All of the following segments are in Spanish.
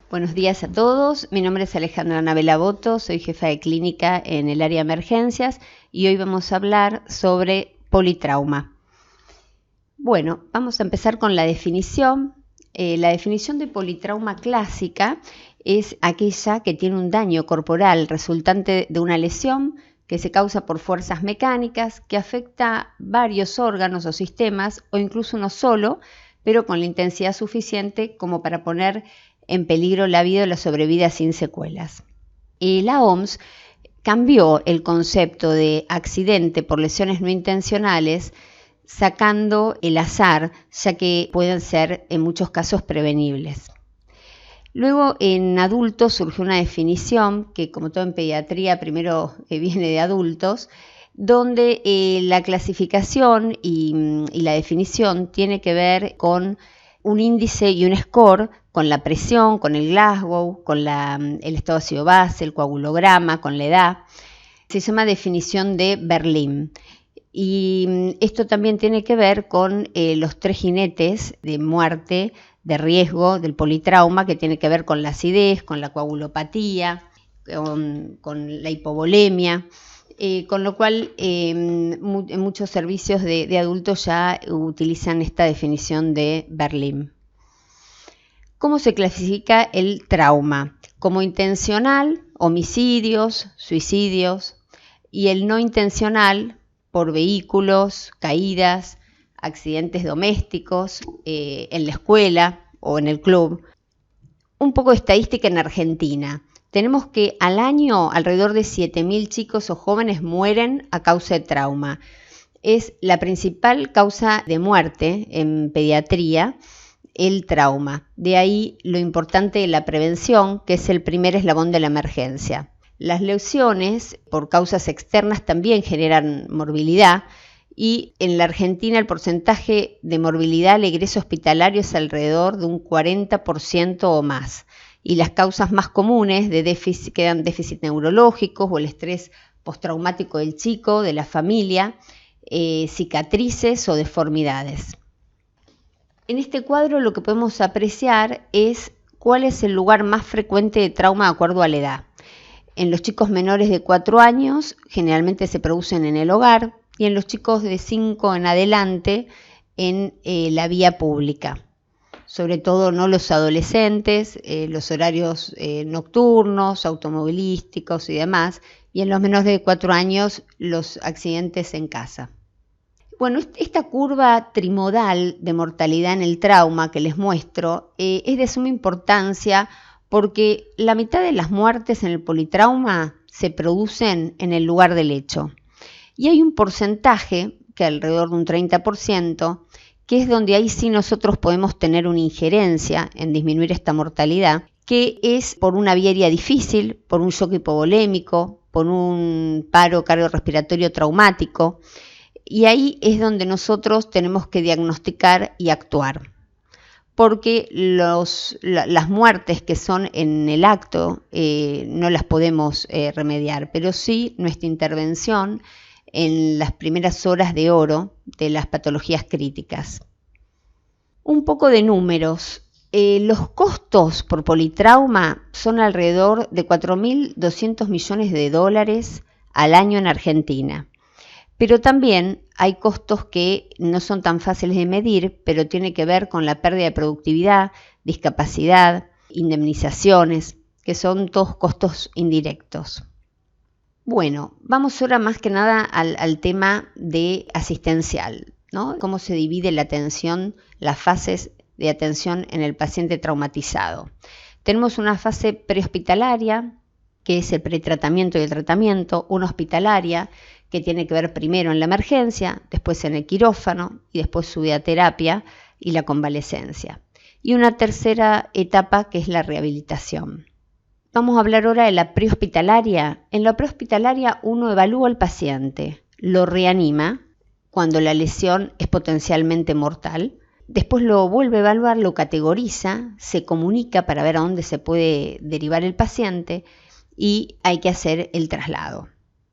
Buenos días a todos, mi nombre es Alejandra Navela Boto, soy jefa de clínica en el área de emergencias y hoy vamos a hablar sobre politrauma. Bueno, vamos a empezar con la definición. La definición de politrauma clásica es aquella que tiene un daño corporal resultante de una lesión que se causa por fuerzas mecánicas, que afecta varios órganos o sistemas o incluso uno solo, pero con la intensidad suficiente como para poner en peligro la vida o la sobrevida sin secuelas. La OMS cambió el concepto de accidente por lesiones no intencionales, sacando el azar, ya que pueden ser en muchos casos prevenibles. Luego en adultos surgió una definición que, como todo en pediatría, primero viene de adultos, donde la clasificación y la definición tiene que ver con un índice y un score, con la presión, con el Glasgow, con el estado ácido base, el coagulograma, con la edad. Se llama definición de Berlin. Y esto también tiene que ver con los 3 jinetes de muerte, de riesgo del politrauma, que tiene que ver con la acidez, con la coagulopatía, con la hipovolemia. Con lo cual en muchos servicios de adultos ya utilizan esta definición de Berlin. ¿Cómo se clasifica el trauma? Como intencional, homicidios, suicidios, y el no intencional por vehículos, caídas, accidentes domésticos, en la escuela o en el club. Un poco de estadística en Argentina. Tenemos que al año alrededor de 7.000 chicos o jóvenes mueren a causa de trauma. Es la principal causa de muerte en pediatría, el trauma. De ahí lo importante de la prevención, que es el primer eslabón de la emergencia. Las lesiones por causas externas también generan morbilidad y en la Argentina el porcentaje de morbilidad al egreso hospitalario es alrededor de un 40% o más. Y las causas más comunes de déficit quedan déficit neurológicos o el estrés postraumático del chico, de la familia, cicatrices o deformidades. En este cuadro lo que podemos apreciar es cuál es el lugar más frecuente de trauma de acuerdo a la edad. En los chicos menores de 4 años generalmente se producen en el hogar y en los chicos de 5 en adelante en la vía pública. Sobre todo no los adolescentes, los horarios nocturnos, automovilísticos y demás, y en los menores de 4 años los accidentes en casa. Bueno, esta curva trimodal de mortalidad en el trauma que les muestro es de suma importancia porque la mitad de las muertes en el politrauma se producen en el lugar del hecho. Y hay un porcentaje, que alrededor de un 30%, que es donde ahí sí nosotros podemos tener una injerencia en disminuir esta mortalidad, que es por una vía aérea difícil, por un shock hipovolémico, por un paro cardiorrespiratorio traumático, y ahí es donde nosotros tenemos que diagnosticar y actuar. Porque las muertes que son en el acto no las podemos remediar, pero sí nuestra intervención en las primeras horas de oro de las patologías críticas. Un poco de números. Los costos por politrauma son alrededor de 4.200 millones de dólares al año en Argentina. Pero también hay costos que no son tan fáciles de medir, pero tiene que ver con la pérdida de productividad, discapacidad, indemnizaciones, que son todos costos indirectos. Bueno, vamos ahora más que nada al tema de asistencial, ¿no? Cómo se divide la atención, las fases de atención en el paciente traumatizado. Tenemos una fase prehospitalaria, que es el pretratamiento y el tratamiento, una hospitalaria, que tiene que ver primero en la emergencia, después en el quirófano y después su terapia y la convalecencia. Y una tercera etapa que es la rehabilitación. Vamos a hablar ahora de la prehospitalaria. En la prehospitalaria uno evalúa al paciente, lo reanima cuando la lesión es potencialmente mortal, después lo vuelve a evaluar, lo categoriza, se comunica para ver a dónde se puede derivar el paciente y hay que hacer el traslado.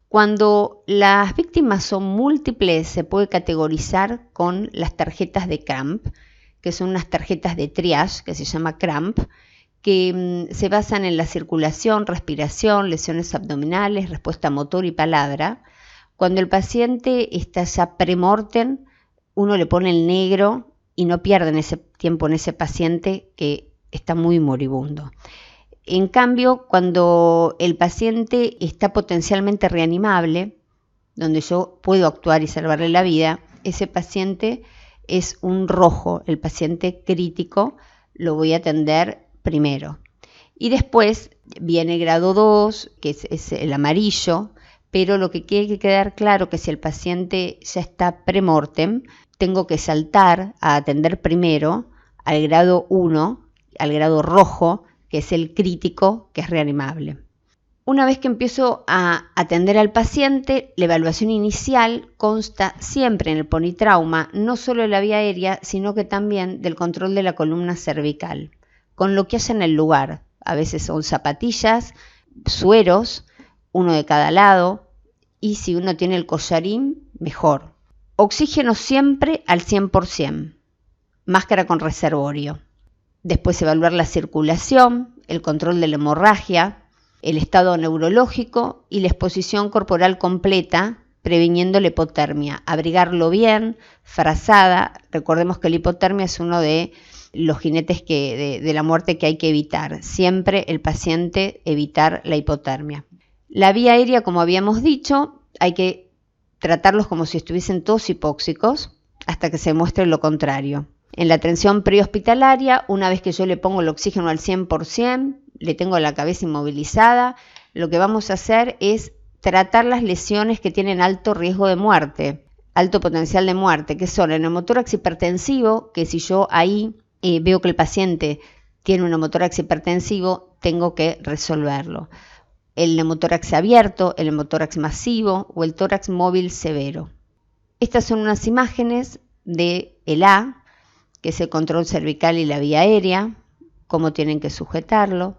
Cuando las víctimas son múltiples se puede categorizar con las tarjetas de CRAMP, que son unas tarjetas de triage que se llama CRAMP, que se basan en la circulación, respiración, lesiones abdominales, respuesta motor y palabra. Cuando el paciente está ya premortem, uno le pone el negro y no pierden ese tiempo en ese paciente que está muy moribundo. En cambio, cuando el paciente está potencialmente reanimable, donde yo puedo actuar y salvarle la vida, ese paciente es un rojo, el paciente crítico lo voy a atender primero. Y después viene grado 2, que es el amarillo, pero lo que tiene que quedar claro que si el paciente ya está premortem, tengo que saltar a atender primero al grado 1, al grado rojo, que es el crítico, que es reanimable. Una vez que empiezo a atender al paciente, la evaluación inicial consta siempre en el politrauma, no solo de la vía aérea, sino que también del control de la columna cervical, con lo que haya en el lugar. A veces son zapatillas, sueros, uno de cada lado, y si uno tiene el collarín, mejor. Oxígeno siempre al 100%, máscara con reservorio. Después evaluar la circulación, el control de la hemorragia, el estado neurológico y la exposición corporal completa, previniendo la hipotermia. Abrigarlo bien, frazada. Recordemos que la hipotermia es uno de los jinetes de la muerte que hay que evitar. Siempre el paciente evitar la hipotermia. La vía aérea, como habíamos dicho, hay que tratarlos como si estuviesen todos hipóxicos hasta que se muestre lo contrario. En la atención prehospitalaria, una vez que yo le pongo el oxígeno al 100%, le tengo la cabeza inmovilizada, lo que vamos a hacer es tratar las lesiones que tienen alto riesgo de muerte, alto potencial de muerte, que son el neumotórax hipertensivo, que si yo ahí veo que el paciente tiene un neumotórax hipertensivo, tengo que resolverlo. El neumotórax abierto, el neumotórax masivo o el tórax móvil severo. Estas son unas imágenes de el A, que es el control cervical y la vía aérea, cómo tienen que sujetarlo.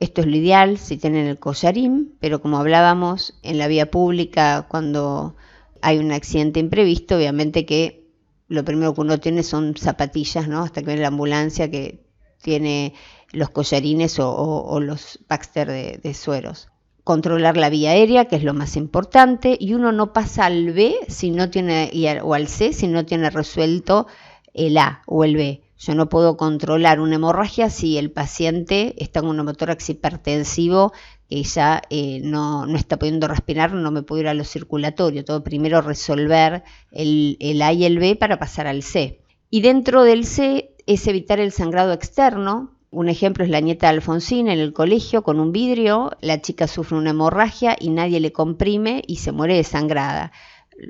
Esto es lo ideal si tienen el collarín, pero como hablábamos en la vía pública, cuando hay un accidente imprevisto, obviamente que lo primero que uno tiene son zapatillas, ¿no? Hasta que viene la ambulancia que tiene los collarines o los Baxter de sueros. Controlar la vía aérea, que es lo más importante, y uno no pasa al B si no tiene, o al C si no tiene resuelto el A o el B. Yo no puedo controlar una hemorragia si el paciente está con un neumotórax hipertensivo que ya no está pudiendo respirar, no me puedo ir a lo circulatorio. Todo primero resolver el A y el B para pasar al C. Y dentro del C es evitar el sangrado externo. Un ejemplo es la nieta de Alfonsín en el colegio con un vidrio. La chica sufre una hemorragia y nadie le comprime y se muere desangrada.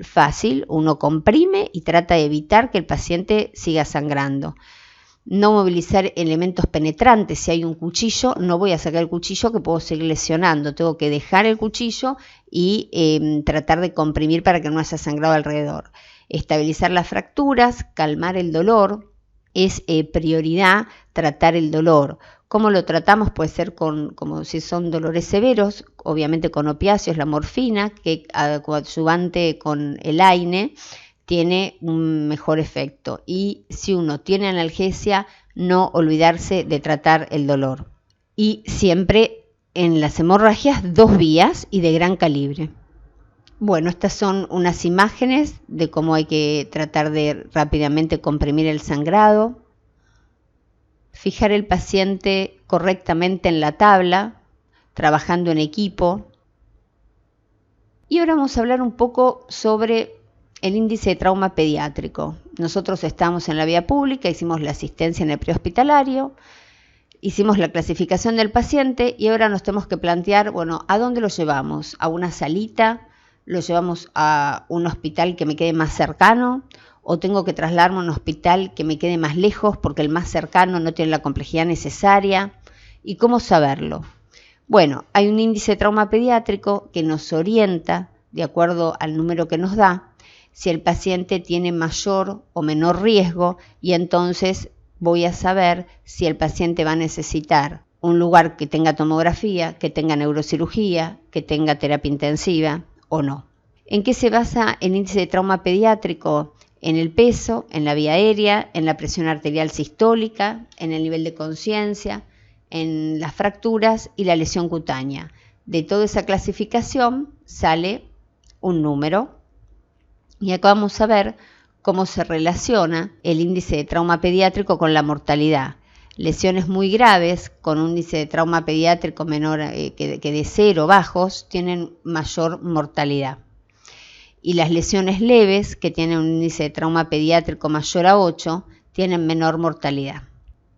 Fácil, uno comprime y trata de evitar que el paciente siga sangrando. No movilizar elementos penetrantes. Si hay un cuchillo, no voy a sacar el cuchillo que puedo seguir lesionando. Tengo que dejar el cuchillo y tratar de comprimir para que no haya sangrado alrededor. Estabilizar las fracturas, calmar el dolor. Es prioridad tratar el dolor. ¿Cómo lo tratamos? Puede ser como si son dolores severos, obviamente con opiáceos, la morfina, que coadyuvante con el AINE, tiene un mejor efecto. Y si uno tiene analgesia, no olvidarse de tratar el dolor. Y siempre en las hemorragias 2 vías y de gran calibre. Bueno, estas son unas imágenes de cómo hay que tratar de rápidamente comprimir el sangrado. Fijar el paciente correctamente en la tabla, trabajando en equipo. Y ahora vamos a hablar un poco sobre el índice de trauma pediátrico. Nosotros estamos en la vía pública, hicimos la asistencia en el prehospitalario, hicimos la clasificación del paciente y ahora nos tenemos que plantear, bueno, ¿a dónde lo llevamos? ¿A una salita? ¿Lo llevamos a un hospital que me quede más cercano? ¿O tengo que trasladarme a un hospital que me quede más lejos porque el más cercano no tiene la complejidad necesaria? ¿Y cómo saberlo? Bueno, hay un índice de trauma pediátrico que nos orienta, de acuerdo al número que nos da, si el paciente tiene mayor o menor riesgo y entonces voy a saber si el paciente va a necesitar un lugar que tenga tomografía, que tenga neurocirugía, que tenga terapia intensiva o no. ¿En qué se basa el índice de trauma pediátrico? en el peso, en la vía aérea, en la presión arterial sistólica, en el nivel de conciencia, en las fracturas y la lesión cutánea. De toda esa clasificación sale un número. Y acá vamos a ver cómo se relaciona el índice de trauma pediátrico con la mortalidad. Lesiones muy graves con un índice de trauma pediátrico menor que de 0 bajos tienen mayor mortalidad. Y las lesiones leves, que tienen un índice de trauma pediátrico mayor a 8, tienen menor mortalidad.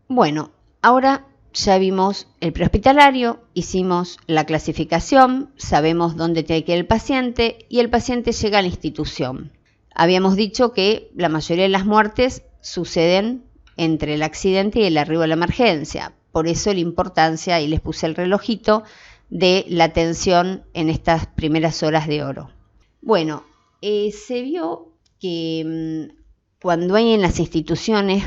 Bueno, ahora ya vimos el prehospitalario, hicimos la clasificación, sabemos dónde tiene que ir el paciente y el paciente llega a la institución. Habíamos dicho que la mayoría de las muertes suceden entre el accidente y el arribo a la emergencia. Por eso la importancia, y les puse el relojito, de la atención en estas primeras horas de oro. Bueno, se vio que cuando hay en las instituciones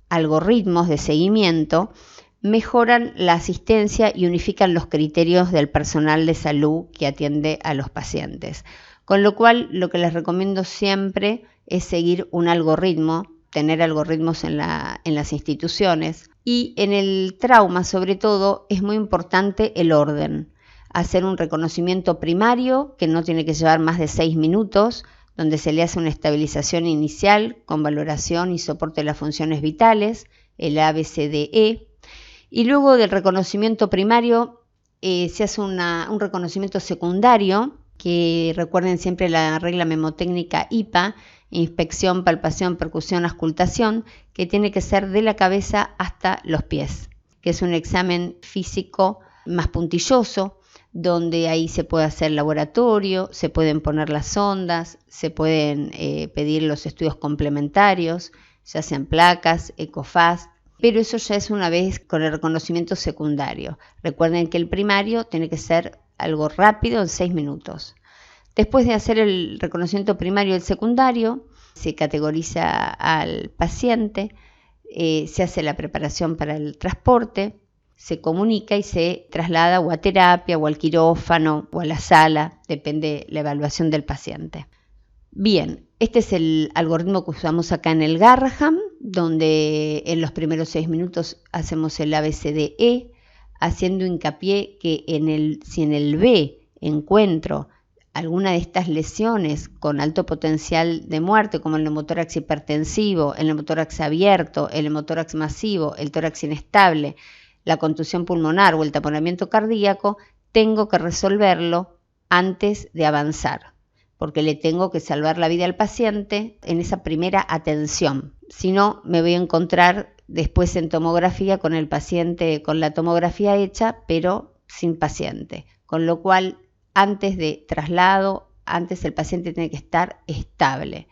algoritmos de seguimiento, mejoran la asistencia y unifican los criterios del personal de salud que atiende a los pacientes. Con lo cual, lo que les recomiendo siempre es seguir un algoritmo, tener algoritmos en las instituciones. Y en el trauma, sobre todo, es muy importante el orden. Hacer un reconocimiento primario, que no tiene que llevar más de 6 minutos, donde se le hace una estabilización inicial con valoración y soporte de las funciones vitales, el ABCDE. Y luego del reconocimiento primario se hace un reconocimiento secundario, que recuerden siempre la regla memotécnica IPA, inspección, palpación, percusión, auscultación, que tiene que ser de la cabeza hasta los pies, que es un examen físico más puntilloso, donde ahí se puede hacer laboratorio, se pueden poner las sondas, se pueden pedir los estudios complementarios, ya sean placas, ECOFAST, pero eso ya es una vez con el reconocimiento secundario. Recuerden que el primario tiene que ser algo rápido en 6 minutos. Después de hacer el reconocimiento primario y el secundario, se categoriza al paciente, se hace la preparación para el transporte, se comunica y se traslada o a terapia o al quirófano o a la sala, depende la evaluación del paciente. Bien, este es el algoritmo que usamos acá en el Garraham, donde en los primeros 6 minutos hacemos el ABCDE, haciendo hincapié que si en el B encuentro alguna de estas lesiones con alto potencial de muerte, como el neumotórax hipertensivo, el neumotórax abierto, el neumotórax masivo, el tórax inestable, la contusión pulmonar o el taponamiento cardíaco, tengo que resolverlo antes de avanzar, porque le tengo que salvar la vida al paciente en esa primera atención. Si no, me voy a encontrar después en tomografía con el paciente con la tomografía hecha, pero sin paciente. Con lo cual, antes de traslado, antes el paciente tiene que estar estable.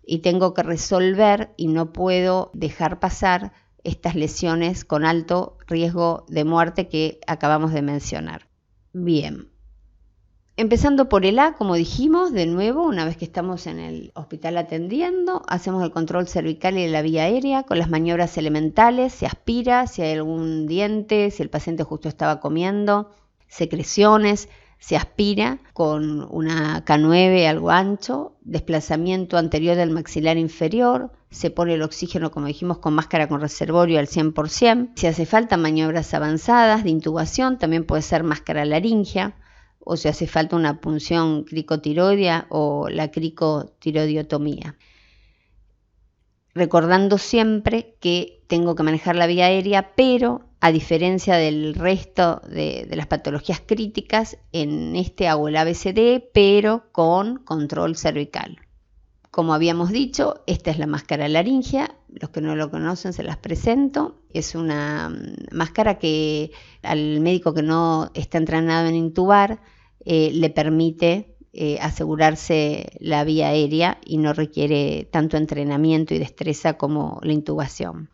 Y tengo que resolver y no puedo dejar pasar estas lesiones con alto riesgo de muerte que acabamos de mencionar. Bien. Empezando por el A, como dijimos, de nuevo, una vez que estamos en el hospital atendiendo, hacemos el control cervical y de la vía aérea con las maniobras elementales, se aspira, si hay algún diente, si el paciente justo estaba comiendo, secreciones, se aspira con una K9 algo ancho, desplazamiento anterior del maxilar inferior, se pone el oxígeno, como dijimos, con máscara con reservorio al 100%. Si hace falta maniobras avanzadas de intubación, también puede ser máscara laringea, o si hace falta una punción cricotiroidea o la cricotiroidiotomía. Recordando siempre que tengo que manejar la vía aérea, pero a diferencia del resto de las patologías críticas, en este hago el ABCD, pero con control cervical. Como habíamos dicho, esta es la máscara laringea. Los que no lo conocen se las presento. Es una máscara que al médico que no está entrenado en intubar le permite asegurarse la vía aérea y no requiere tanto entrenamiento y destreza como la intubación.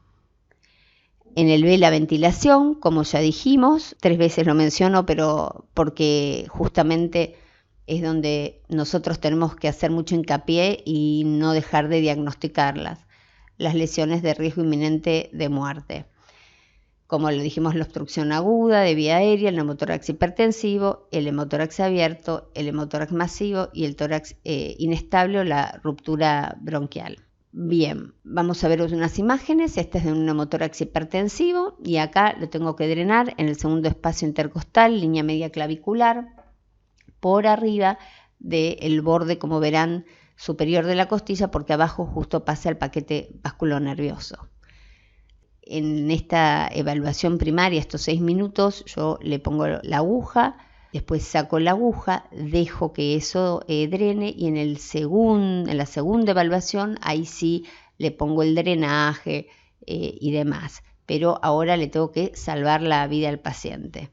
En el B, la ventilación, como ya dijimos, 3 veces lo menciono, pero porque justamente es donde nosotros tenemos que hacer mucho hincapié y no dejar de diagnosticarlas. Las lesiones de riesgo inminente de muerte. Como lo dijimos, la obstrucción aguda de vía aérea, el neumotórax hipertensivo, el neumotórax abierto, el neumotórax masivo y el tórax inestable o la ruptura bronquial. Bien, vamos a ver unas imágenes. Esta es de un neumotórax hipertensivo y acá lo tengo que drenar en el segundo espacio intercostal, línea media clavicular, por arriba del borde, como verán, superior de la costilla, porque abajo justo pasa el paquete vasculonervioso. En esta evaluación primaria, estos 6 minutos, yo le pongo la aguja, después saco la aguja, dejo que eso drene y en la segunda evaluación, ahí sí le pongo el drenaje y demás. Pero ahora le tengo que salvar la vida al paciente.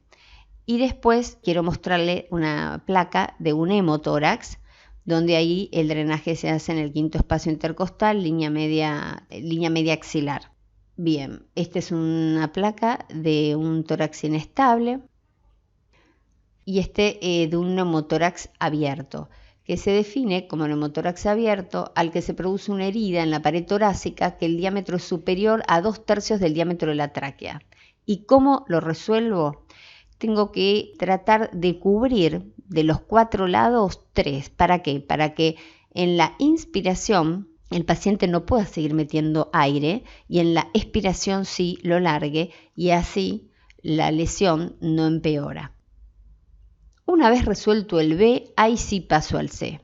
Y después quiero mostrarle una placa de un hemotórax, donde ahí el drenaje se hace en el quinto espacio intercostal, línea media axilar. Bien, esta es una placa de un tórax inestable y de un neumotórax abierto, que se define como neumotórax abierto al que se produce una herida en la pared torácica que el diámetro es superior a 2/3 del diámetro de la tráquea. ¿Y cómo lo resuelvo? Tengo que tratar de cubrir de los 4 lados 3. ¿Para qué? Para que en la inspiración el paciente no pueda seguir metiendo aire y en la expiración sí lo largue y así la lesión no empeora. Una vez resuelto el B, ahí sí paso al C.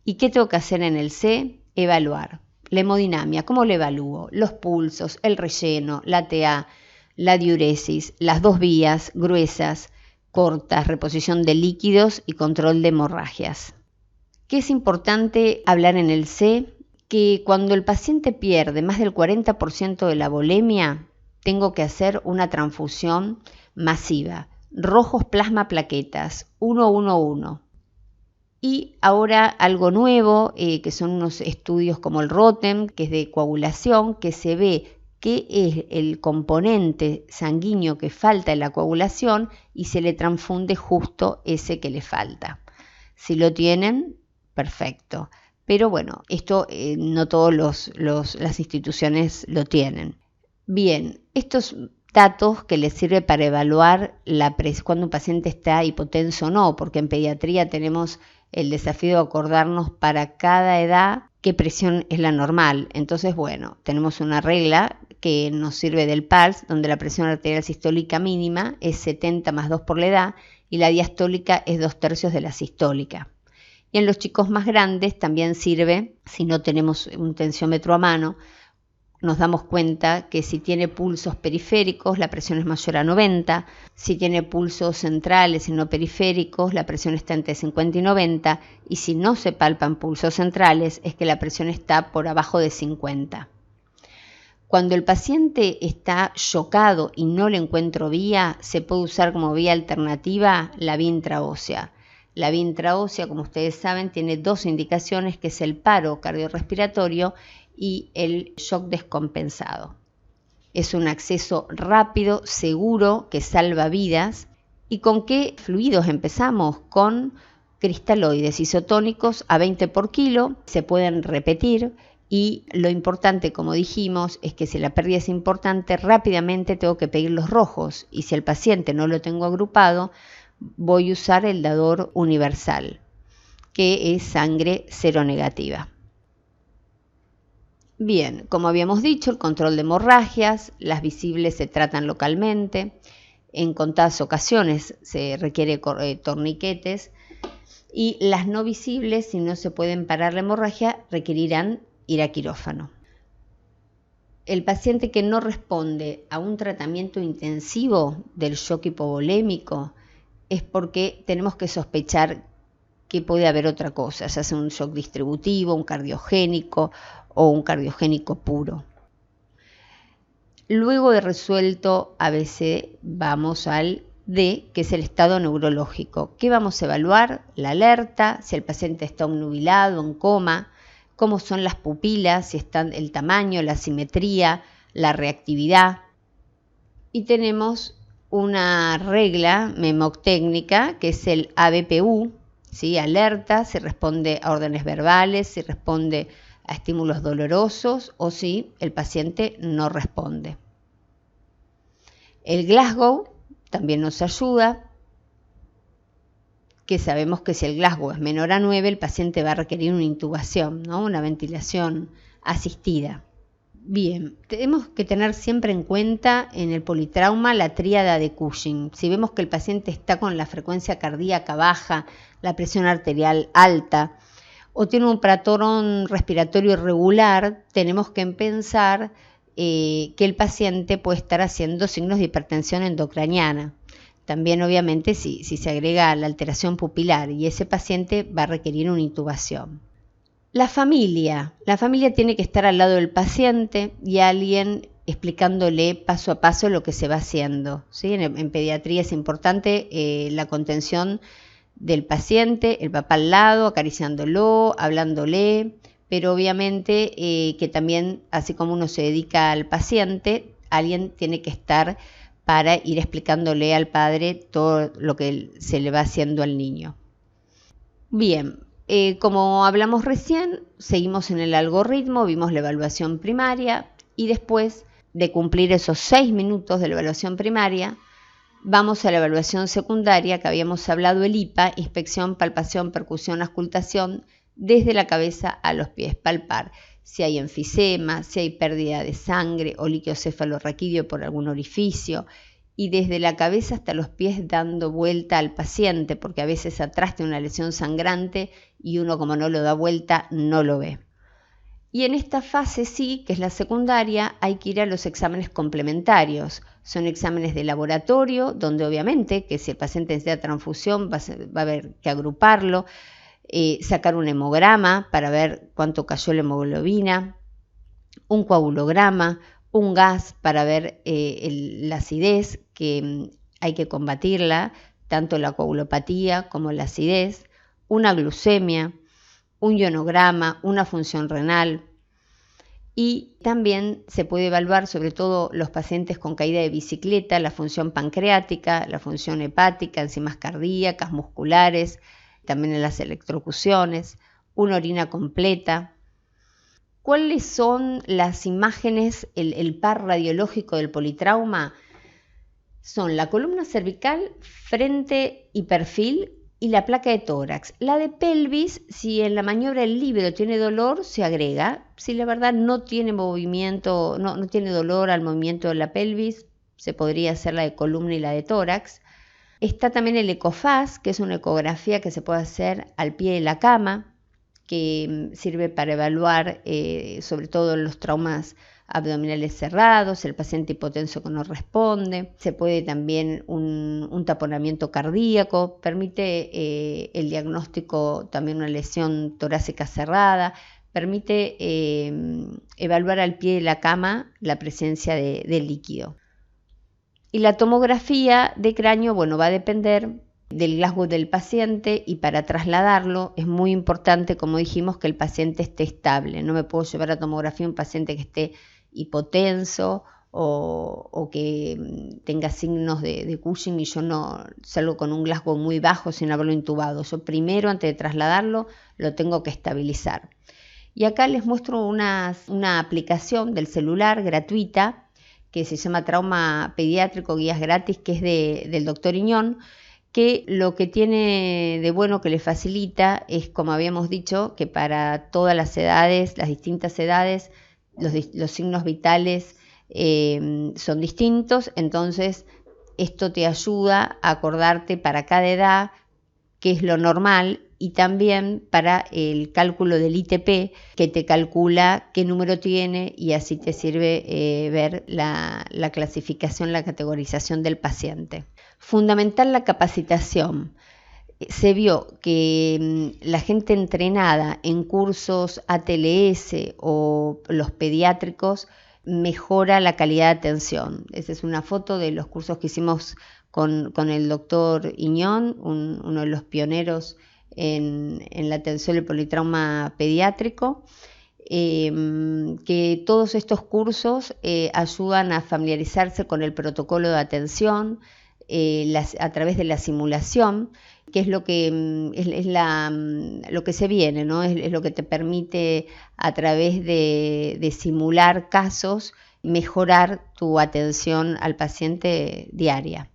¿Y qué tengo que hacer en el C? Evaluar. La hemodinamia, ¿cómo lo evalúo? Los pulsos, el relleno, la TA, la diuresis, las 2 vías gruesas, cortas, reposición de líquidos y control de hemorragias. ¿Qué es importante hablar en el C? Que cuando el paciente pierde más del 40% de la volemia, tengo que hacer una transfusión masiva. Rojos plasma plaquetas, 1-1-1. Y ahora algo nuevo, que son unos estudios como el ROTEM, que es de coagulación, que se ve qué es el componente sanguíneo que falta en la coagulación y se le transfunde justo ese que le falta. Si lo tienen, perfecto. Pero bueno, esto no todas las instituciones lo tienen. Bien, estos datos que les sirve para evaluar cuando un paciente está hipotenso o no, porque en pediatría tenemos el desafío de acordarnos para cada edad qué presión es la normal. Entonces, bueno, tenemos una regla que nos sirve del PALS, donde la presión arterial sistólica mínima es 70 más 2 por la edad y la diastólica es 2/3 de la sistólica. Y en los chicos más grandes también sirve, si no tenemos un tensiómetro a mano, nos damos cuenta que si tiene pulsos periféricos, la presión es mayor a 90. Si tiene pulsos centrales y no periféricos, la presión está entre 50 y 90. Y si no se palpan pulsos centrales, es que la presión está por abajo de 50. Cuando el paciente está chocado y no le encuentro vía, se puede usar como vía alternativa la vía intraósea. La vía intraósea, como ustedes saben, tiene 2 indicaciones, que es el paro cardiorrespiratorio y el shock descompensado. Es un acceso rápido, seguro, que salva vidas. ¿Y con qué fluidos empezamos? Con cristaloides isotónicos a 20 por kilo, se pueden repetir. Y lo importante, como dijimos, es que si la pérdida es importante, rápidamente tengo que pedir los rojos. Y si el paciente no lo tengo agrupado, voy a usar el dador universal, que es sangre seronegativa. Bien, como habíamos dicho, el control de hemorragias, las visibles se tratan localmente, en contadas ocasiones se requiere torniquetes y las no visibles, si no se pueden parar la hemorragia, requerirán ir a quirófano. El paciente que no responde a un tratamiento intensivo del shock hipovolémico es porque tenemos que sospechar que puede haber otra cosa, ya sea un shock distributivo, un cardiogénico o un cardiogénico puro. Luego de resuelto ABC, vamos al D, que es el estado neurológico. ¿Qué vamos a evaluar? La alerta, si el paciente está obnubilado, en coma, cómo son las pupilas, si están el tamaño, la simetría, la reactividad. Y tenemos una regla memoctécnica que es el ABPU, ¿sí? Alerta, si responde a órdenes verbales, si responde a estímulos dolorosos o si el paciente no responde. El Glasgow también nos ayuda, que sabemos que si el Glasgow es menor a 9, el paciente va a requerir una intubación, ¿no? Una ventilación asistida. Bien, tenemos que tener siempre en cuenta en el politrauma la tríada de Cushing. Si vemos que el paciente está con la frecuencia cardíaca baja, la presión arterial alta o tiene un patrón respiratorio irregular, tenemos que pensar que el paciente puede estar haciendo signos de hipertensión endocraniana. También obviamente si se agrega la alteración pupilar y ese paciente va a requerir una intubación. La familia tiene que estar al lado del paciente y alguien explicándole paso a paso lo que se va haciendo, ¿sí? En pediatría es importante la contención del paciente, el papá al lado, acariciándolo, hablándole, pero obviamente que también, así como uno se dedica al paciente, alguien tiene que estar para ir explicándole al padre todo lo que se le va haciendo al niño. Bien. Como hablamos recién, seguimos en el algoritmo, vimos la evaluación primaria y después de cumplir esos 6 minutos de la evaluación primaria, vamos a la evaluación secundaria que habíamos hablado, el IPA, inspección, palpación, percusión, auscultación, desde la cabeza a los pies, palpar si hay enfisema, si hay pérdida de sangre o líquido cefalorraquídeo por algún orificio, y desde la cabeza hasta los pies dando vuelta al paciente, porque a veces atrás tiene una lesión sangrante y uno como no lo da vuelta no lo ve. Y en esta fase sí, que es la secundaria, hay que ir a los exámenes complementarios. Son exámenes de laboratorio, donde obviamente que si el paciente necesita transfusión va a haber que agruparlo, sacar un hemograma para ver cuánto cayó la hemoglobina, un coagulograma, un gas para ver la acidez, que hay que combatirla, tanto la coagulopatía como la acidez, una glucemia, un ionograma, una función renal. Y también se puede evaluar, sobre todo los pacientes con caída de bicicleta, la función pancreática, la función hepática, enzimas cardíacas, musculares, también en las electrocuciones, una orina completa. ¿Cuáles son las imágenes, el par radiológico del politrauma? Son la columna cervical, frente y perfil y la placa de tórax. La de pelvis, si en la maniobra del líbero tiene dolor, se agrega. Si la verdad no tiene movimiento, no tiene dolor al movimiento de la pelvis, se podría hacer la de columna y la de tórax. Está también el ecofaz, que es una ecografía que se puede hacer al pie de la cama, que sirve para evaluar sobre todo los traumas abdominales cerrados, el paciente hipotenso que no responde. Se puede también un taponamiento cardíaco, permite el diagnóstico también una lesión torácica cerrada, permite evaluar al pie de la cama la presencia de líquido. Y la tomografía de cráneo, bueno, va a depender del Glasgow del paciente y para trasladarlo es muy importante, como dijimos, que el paciente esté estable. No me puedo llevar a tomografía un paciente que esté hipotenso o que tenga signos de Cushing y yo no salgo con un Glasgow muy bajo sin haberlo intubado. Yo primero, antes de trasladarlo, lo tengo que estabilizar. Y acá les muestro una aplicación del celular gratuita que se llama Trauma Pediátrico Guías Gratis, que es del doctor Iñón, que lo que tiene de bueno que le facilita es, como habíamos dicho, que para todas las edades, las distintas edades, los signos vitales son distintos, entonces esto te ayuda a acordarte para cada edad qué es lo normal y también para el cálculo del ITP, que te calcula qué número tiene y así te sirve ver la clasificación, la categorización del paciente. Fundamental la capacitación. Se vio que la gente entrenada en cursos ATLS o los pediátricos mejora la calidad de atención. Esa es una foto de los cursos que hicimos con el doctor Iñón, uno de los pioneros en la atención del politrauma pediátrico, que todos estos cursos ayudan a familiarizarse con el protocolo de atención a través de la simulación, que es lo que lo que se viene, ¿no? Es lo que te permite a través de simular casos mejorar tu atención al paciente diaria.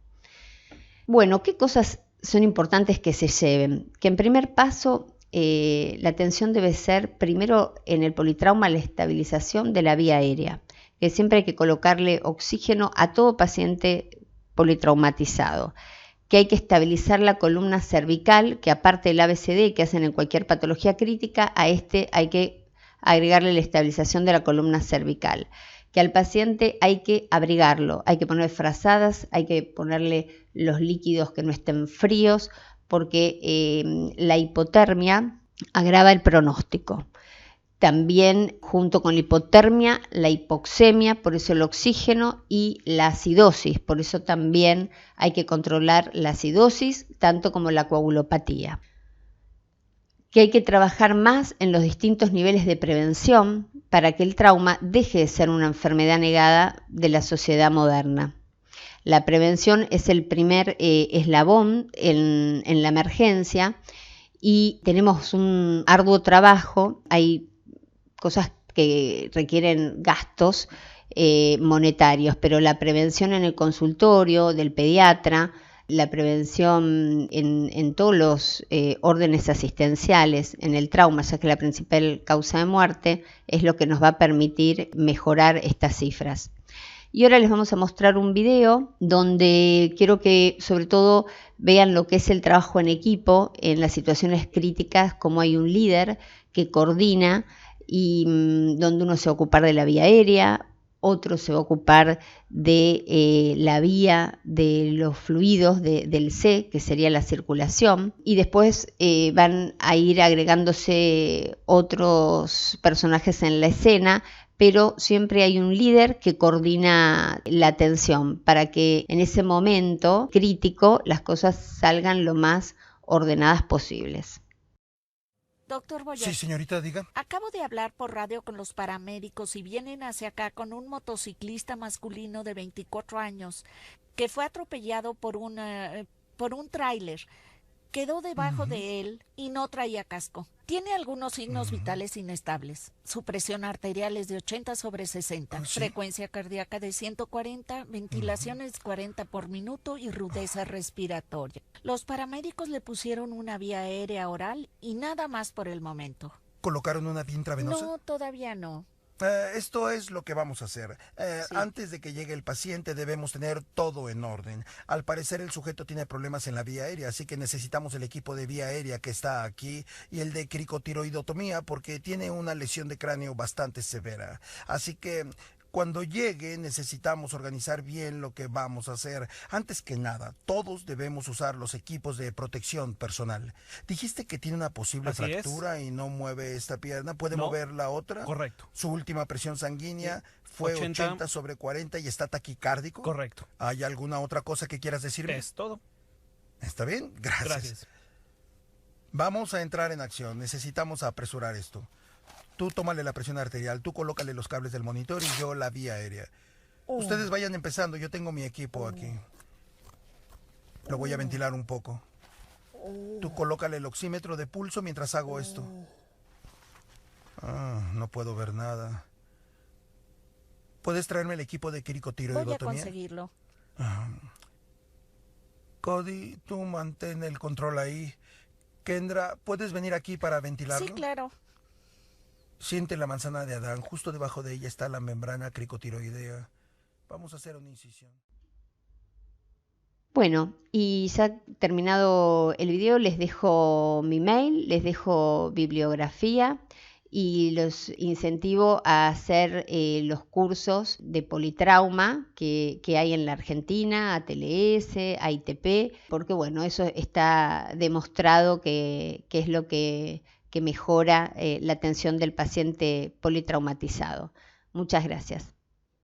Bueno, ¿qué cosas son importantes que se lleven? Que en primer paso la atención debe ser primero en el politrauma la estabilización de la vía aérea, que siempre hay que colocarle oxígeno a todo paciente politraumatizado, que hay que estabilizar la columna cervical, que aparte del ABCD que hacen en cualquier patología crítica, a este hay que agregarle la estabilización de la columna cervical, que al paciente hay que abrigarlo, hay que poner frazadas, hay que ponerle los líquidos que no estén fríos, porque la hipotermia agrava el pronóstico. También junto con la hipotermia, la hipoxemia, por eso el oxígeno, y la acidosis, por eso también hay que controlar la acidosis, tanto como la coagulopatía. Que hay que trabajar más en los distintos niveles de prevención para que el trauma deje de ser una enfermedad negada de la sociedad moderna. La prevención es el primer eslabón en la emergencia y tenemos un arduo trabajo. Hay cosas que requieren gastos monetarios, pero la prevención en el consultorio del pediatra, la prevención en todos los órdenes asistenciales, en el trauma, ya que la principal causa de muerte, es lo que nos va a permitir mejorar estas cifras. Y ahora les vamos a mostrar un video donde quiero que sobre todo vean lo que es el trabajo en equipo en las situaciones críticas, como hay un líder que coordina y donde uno se va a ocupar de la vía aérea, otro se va a ocupar de la vía de los fluidos del C, que sería la circulación, y después van a ir agregándose otros personajes en la escena, pero siempre hay un líder que coordina la atención para que en ese momento crítico las cosas salgan lo más ordenadas posibles. Doctor Boyer. Sí, señorita, diga. Acabo de hablar por radio con los paramédicos y vienen hacia acá con un motociclista masculino de 24 años que fue atropellado por un tráiler. Quedó debajo de él y no traía casco. Tiene algunos signos vitales inestables. Su presión arterial es de 80/60, ¿Sí? frecuencia cardíaca de 140, ventilaciones 40 por minuto y rudeza respiratoria. Los paramédicos le pusieron una vía aérea oral y nada más por el momento. ¿Colocaron una vía intravenosa? No, todavía no. Esto es lo que vamos a hacer. Sí. Antes de que llegue el paciente debemos tener todo en orden. Al parecer el sujeto tiene problemas en la vía aérea, así que necesitamos el equipo de vía aérea que está aquí y el de cricotiroidotomía porque tiene una lesión de cráneo bastante severa. Así que cuando llegue necesitamos organizar bien lo que vamos a hacer. Antes que nada, todos debemos usar los equipos de protección personal. Dijiste que tiene una posible Así fractura y no mueve esta pierna. ¿Puede No. mover la otra? Correcto. Su última presión sanguínea fue 80/40 y está taquicárdico. Correcto. ¿Hay alguna otra cosa que quieras decirme? Es todo. ¿Está bien? Gracias. Vamos a entrar en acción. Necesitamos apresurar esto. Tú tómale la presión arterial, tú colócale los cables del monitor y yo la vía aérea. Ustedes vayan empezando, yo tengo mi equipo aquí. Lo voy a ventilar un poco. Tú colócale el oxímetro de pulso mientras hago esto. No puedo ver nada. ¿Puedes traerme el equipo de Voy a cricotiroidotomía? conseguirlo. Cody, tú mantén el control ahí. Kendra, ¿puedes venir aquí para ventilarlo? Sí, claro. Siente la manzana de Adán, justo debajo de ella está la membrana cricotiroidea. Vamos a hacer una incisión. Bueno, y ya terminado el video les dejo mi mail, les dejo bibliografía y los incentivo a hacer los cursos de politrauma que hay en la Argentina, ATLS, AITP, porque bueno, eso está demostrado que es lo que mejora la atención del paciente politraumatizado. Muchas gracias.